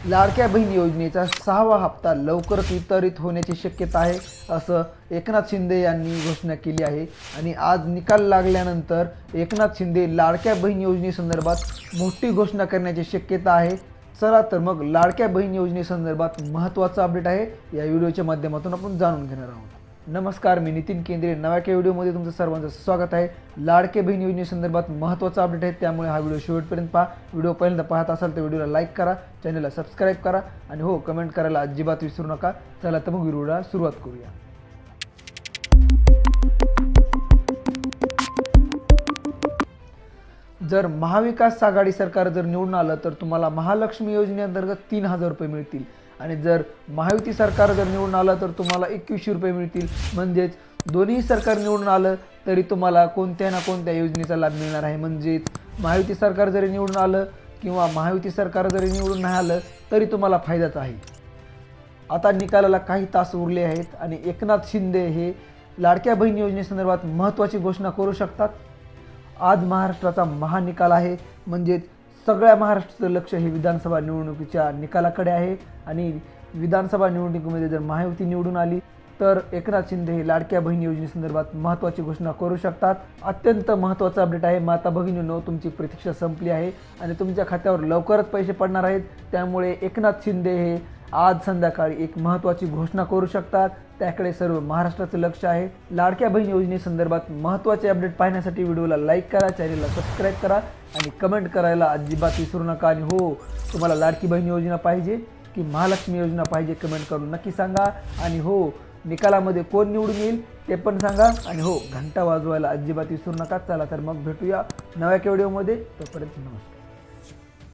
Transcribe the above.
लाडक्या बहीण योजनेचा 6वा हप्ता लवकरच वितरित होण्याची शक्यता आहे असं एकनाथ शिंदे यांनी घोषणा केली आहे। आणि आज निकाल लागल्यानंतर एकनाथ शिंदे लाडक्या बहीण योजनेसंदर्भात मोठी घोषणा करण्याची शक्यता आहे। चला तर मग लाडक्या बहीण योजनेसंदर्भात महत्त्वाचा अपडेट आहे या व्हिडिओच्या माध्यमातून आपण जाणून घेणार आहोत। नमस्कार, मी नितीन केंद्रे नव्या व्हिडिओमध्ये तुमचं सर्वांचं स्वागत आहे। लाडक्या बहीण योजनेसंदर्भात महत्त्वाचा अपडेट आहे, त्यामुळे हा व्हिडिओ शेवटपर्यंत पहा। व्हिडिओ पहिल्यांदा पाहत असाल तर व्हिडिओला लाईक करा, चॅनलला सबस्क्राईब करा आणि हो कमेंट करायला अजिबात विसरू नका। चला तर मग व्हिडिओला सुरुवात करूया। जर महाविकास आघाडी सरकार जर निवडून आलं तर तुम्हाला महालक्ष्मी योजनेअंतर्गत 3000 रुपये मिळतील आणि जर महायुती सरकार जर निवडून आलं तर तुम्हाला 2100 रुपये मिळतील। म्हणजेच दोन्ही सरकार निवडून आलं तरी तुम्हाला कोणत्या ना कोणत्या योजनेचा लाभ मिळणार आहे। म्हणजेच महायुती सरकार जरी निवडून आलं किंवा महायुती सरकार जरी निवडून नाही आलं तरी तुम्हाला फायदाच आहे। आता निकालाला काही तास उरले आहेत आणि एकनाथ शिंदे हे लाडक्या बहीण योजनेसंदर्भात महत्त्वाची घोषणा करू शकतात। आज महाराष्ट्राचा महानिकाल आहे, म्हणजे सगळ्या महाराष्ट्राचं लक्ष हे विधानसभा निवडणुकीच्या निकालाकडे आहे आणि विधानसभा निवडणुकीमध्ये जर महायुती निवडून आली तर एकनाथ शिंदे हे लाडक्या बहीण योजनेसंदर्भात महत्त्वाची घोषणा करू शकतात। अत्यंत महत्त्वाचा अपडेट आहे। माता भगिनींनो, तुमची प्रतीक्षा संपली आहे आणि तुमच्या खात्यावर लवकरच पैसे पडणार आहेत, त्यामुळे एकनाथ शिंदे हे आज संध्याकाळी एक महत्त्वाची घोषणा करू शकतात। त्याकडे सर्व महाराष्ट्राचं लक्ष आहे। लाडक्या बहीण योजनेसंदर्भात महत्त्वाचे अपडेट पाहण्यासाठी व्हिडिओला लाईक करा, चॅनलला सबस्क्राईब करा आणि कमेंट करायला अजिबात विसरू नका। आणि हो, तुम्हाला लाडकी बहीण योजना पाहिजे की महालक्ष्मी योजना पाहिजे कमेंट करून नक्की सांगा। आणि हो, निकालामध्ये कोण निवडून येईल ते पण सांगा आणि हो, घंटा वाजवायला अजिबात विसरू नका। चला तर मग भेटूया नव्या व्हिडिओमध्ये, तोपर्यंत नमस्कार।